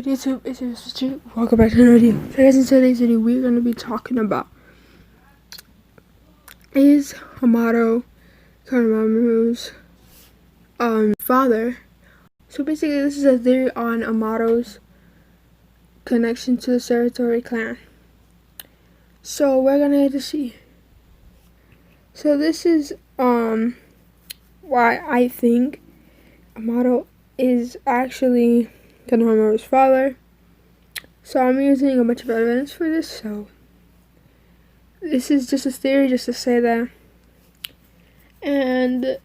good YouTube? It's ricemetreat. Welcome back to another video. So guys, in today's video, we're going to be talking about is Amado Konohamaru's father. So basically, this is a theory on Amado's connection to the Satori clan. So we're gonna get to see. So this is why I think Amado is actually Konohamaru's father. So I'm using a bunch of evidence for this, so this is just a theory, just to say that. And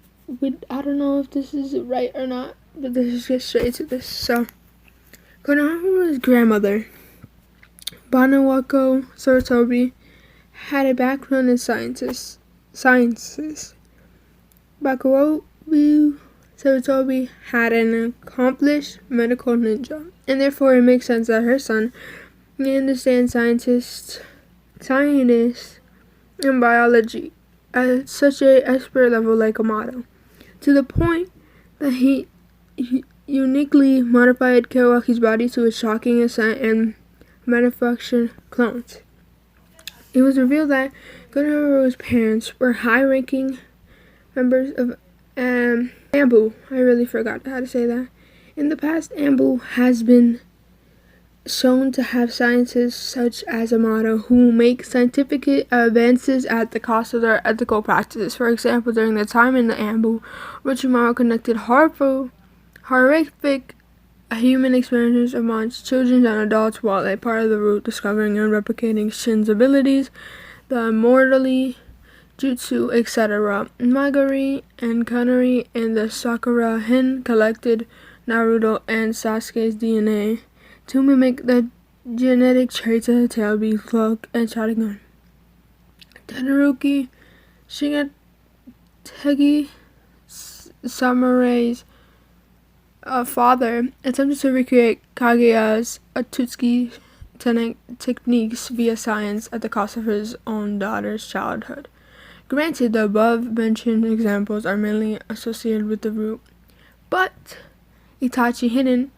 I don't know if this is right or not, but let's get straight to this. So Konohamaru's grandmother, Banawako Sarutobi, had a background in sciences. Bakawabu Sarutobi had an accomplished medical ninja, and therefore it makes sense that her son may understand scientists and biology at such a expert level like Amado, to the point that he uniquely modified Kawaki's body to a shocking extent and manufactured clones. It was revealed that Konohamaru's parents were high-ranking members of Ambu. I really forgot how to say that. In the past, Ambu has been shown to have scientists such as Amado who make scientific advances at the cost of their ethical practices. For example, during the time in the Ambu, Orochimaru conducted horrific human experiments amongst children and adults while a part of the route discovering and replicating Shin's abilities, the immortality, jutsu, etc. Magari and Kanari and the Sakura Hen collected Naruto and Sasuke's DNA to mimic the genetic traits of the Tailbeat, Cloak, and Sharingan. Todoroki Shigategi Samurai's father attempted to recreate Kaguya's Atsuki techniques via science at the cost of his own daughter's childhood. Granted, the above-mentioned examples are mainly associated with the root, but Itachi Hidden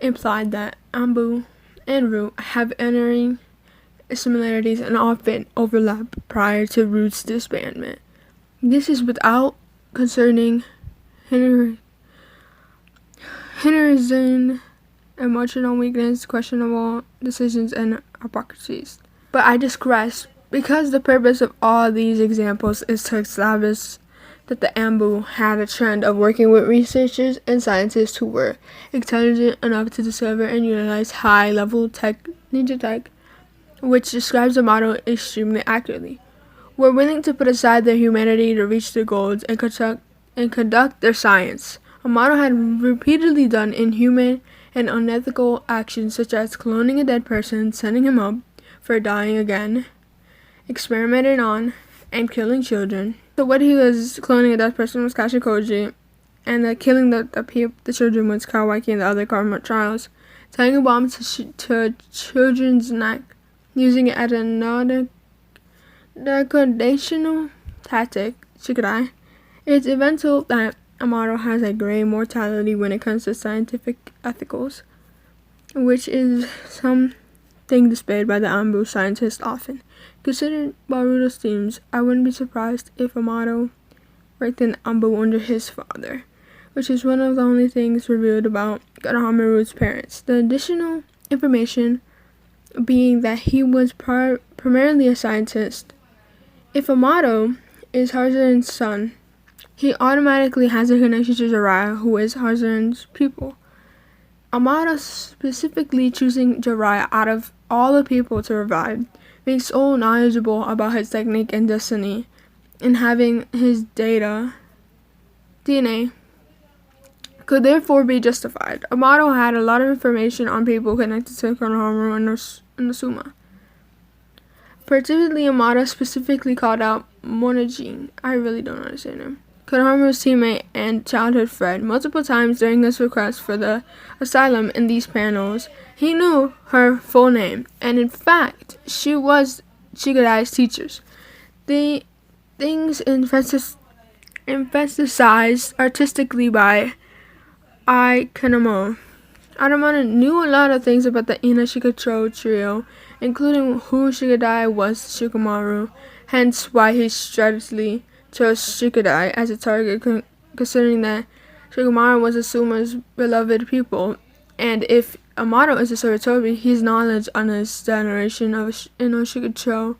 implied that Ambu and Root have enduring similarities and often overlap prior to Root's disbandment. This is without concerning Hinder's emotional weakness, questionable decisions, and hypocrisies. But I digress, because the purpose of all these examples is to establish that the Ambu had a trend of working with researchers and scientists who were intelligent enough to discover and utilize high-level ninja tech, which describes Amado extremely accurately. Were willing to put aside their humanity to reach their goals and conduct their science. Amado had repeatedly done inhuman and unethical actions such as cloning a dead person, setting him up for dying again, experimenting on, and killing children. So what he was cloning a dead person was Kashikoji, and killing the children was Kawaki and the other Karma trials. Tying a bomb to a children's neck, using it as a decorational tactic, Shikadai. It's eventual that Amado has a gray mortality when it comes to scientific ethicals, which is something displayed by the Ambu scientists often. Considering Baruto's themes, I wouldn't be surprised if Amado ranked an Ambu under his father, which is one of the only things revealed about Konohamaru's parents. The additional information being that he was primarily a scientist. If Amado is Haruzen's son, he automatically has a connection to Jiraiya, who is Haruzen's pupil. Amado specifically choosing Jiraiya out of all the people to revive being so knowledgeable about his technique and destiny, and having his DNA could therefore be justified. Amado had a lot of information on people connected to Konohamaru and Nosuma. Particularly, Amado specifically called out Monojin. I really don't understand him. Konohamaru's teammate and childhood friend. Multiple times during his request for the asylum in these panels, he knew her full name, and in fact, she was Shigadai's teachers. The things emphasized artistically by Konohamaru Amado knew a lot of things about the Ina Shikachou trio, including who Shikadai was to Shikamaru, hence why he strategically chose Shikadai as a target, considering that Shikamaru was Asuma's beloved pupil, and if Amado is a Sarutobi, his knowledge on his generation of Ina Shikachou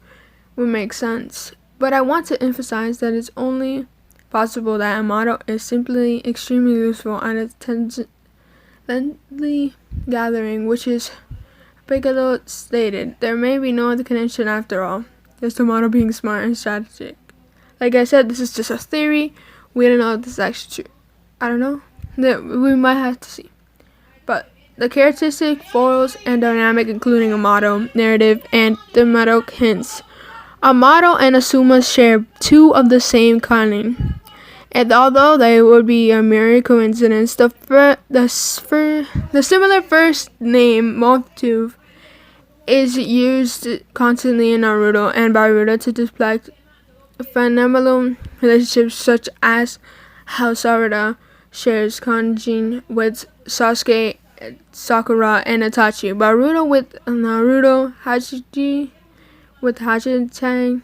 would make sense. But I want to emphasize that it's only possible that Amado is simply extremely useful at a friendly gathering, which is Piccolo stated. There may be no other connection after all, just Amado being smart and strategic. Like I said, this is just a theory. We don't know if this is actually true. I don't know. We might have to see. But the characteristic, foils, and dynamic, including Amado, narrative, and thematic hints. Amado and Asuma share two of the same cunning. And although they would be a mere coincidence, the similar first name motif is used constantly in Naruto and Boruto to display phenomenal relationships, such as how Sarada shares kanjin with Sasuke, Sakura, and Itachi. Boruto with Naruto, Hachiji with Hachitang,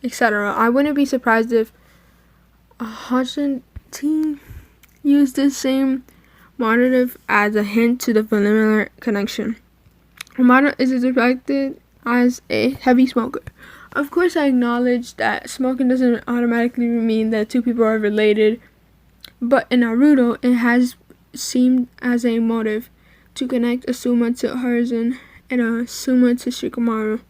etc. I wouldn't be surprised if Hachitang used the same motif as a hint to the familiar connection. Amado is depicted as a heavy smoker. Of course, I acknowledge that smoking doesn't automatically mean that two people are related, but in Naruto, it has seemed as a motive to connect Asuma to Hiruzen and Asuma to Shikamaru.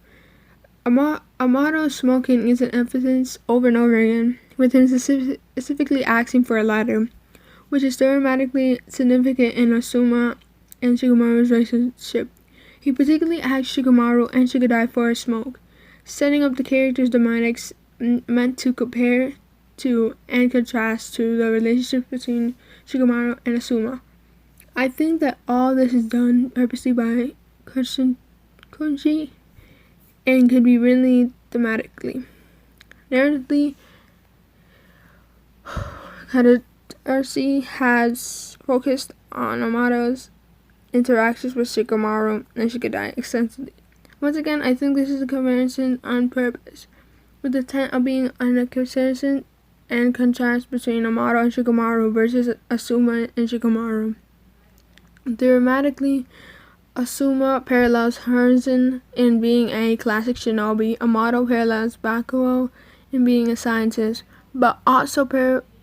Amado smoking is an emphasis over and over again, with him specifically asking for a lighter, which is dramatically significant in Asuma and Shikamaru's relationship. He particularly asked Shikamaru and Shikadai for a smoke, setting up the characters' dynamics meant to compare to and contrast to the relationship between Shikamaru and Asuma. I think that all this is done purposely by Koji and could be really thematically. Narratively, Kadashi has focused on Amado's interactions with Shikamaru and Shikadai extensively. Once again, I think this is a comparison on purpose, with the intent of being a comparison and contrast between Amado and Shikamaru versus Asuma and Shikamaru. Thematically, Asuma parallels Hiruzen in being a classic shinobi, Amado parallels Bakugo in being a scientist, but also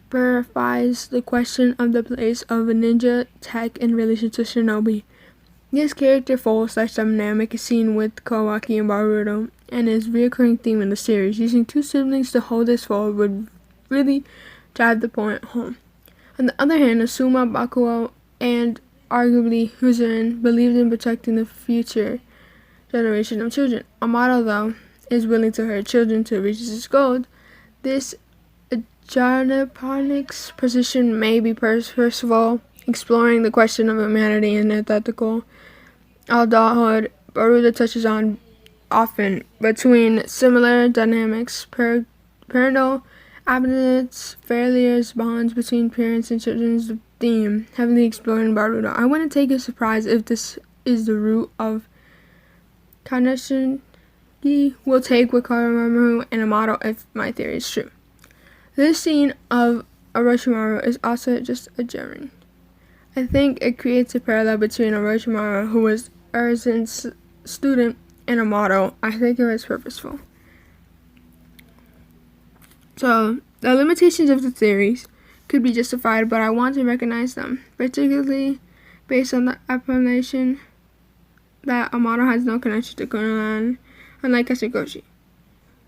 clarifies the question of the place of a ninja tech in relation to shinobi. This character foil/slash dynamic is seen with Kawaki and Boruto, and is a recurring theme in the series. Using two siblings to hold this foil would really drive the point home. On the other hand, Asuma, Bakugo, and arguably Hiruzen believed in protecting the future generation of children. Amado, though, is willing to hurt children to reach his goal. This Janaponics position may be first of all exploring the question of humanity and ethical adulthood. Boruto touches on often between similar dynamics, parental abstinence, failures, bonds between parents and children's theme, heavily explored in Boruto. I wouldn't take a surprise if this is the root of Kanashingi will take with Konohamaru and Amado if my theory is true. This scene of Orochimaru is also just a gerund. I think it creates a parallel between Orochimaru, who was Hiruzen's student, and Amado. I think it was purposeful. So, the limitations of the theories could be justified, but I want to recognize them, particularly based on the explanation that Amado has no connection to Konohan, unlike Kashikoshi.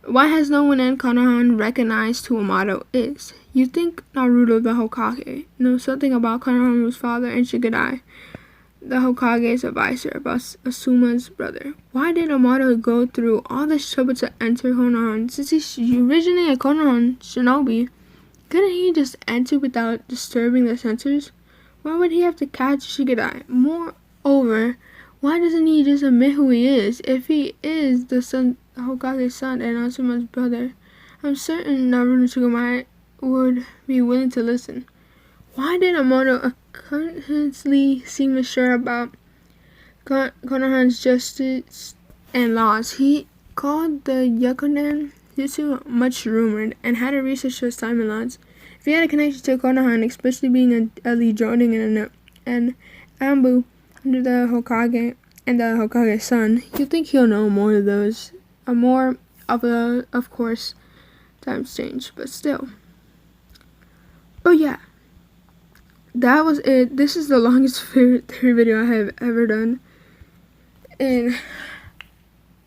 Why has no one in Konohan recognized who Amado is? You think Naruto, the Hokage, knows something about Konohamaru's father and Shikadai, the Hokage's advisor, about Asuma's brother. Why did Amado go through all this trouble to enter Konohan? Since he's originally a Konohan shinobi, couldn't he just enter without disturbing the censors? Why would he have to catch Shikadai? Moreover, why doesn't he just admit who he is? If he is the Hokage's son and Asuma's brother, I'm certain Naruto and Shikadai would be willing to listen. Why did Amado constantly seem sure about Konohamaru's justice and laws? He called the Yakunen Jutsu much rumored and had a research his time and laws. If he had a connection to Konohamaru, especially being a lead joining an Ambu under the Hokage and the Hokage's son, you'd think he'll know more of those. Of course, times change, but still. But yeah, that was it. This is the longest theory video I have ever done. And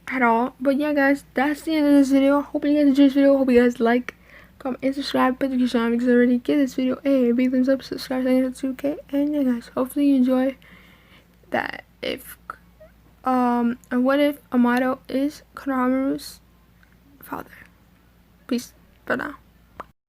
at all. But yeah, guys, that's the end of this video. Hope you guys enjoyed this video. Hope you guys like, comment, and subscribe. Put the notification on because I already give this video a big thumbs up. Subscribe to 2K. And yeah, guys, hopefully you enjoy that. And what if Amado is Konohamaru's father? Peace for now.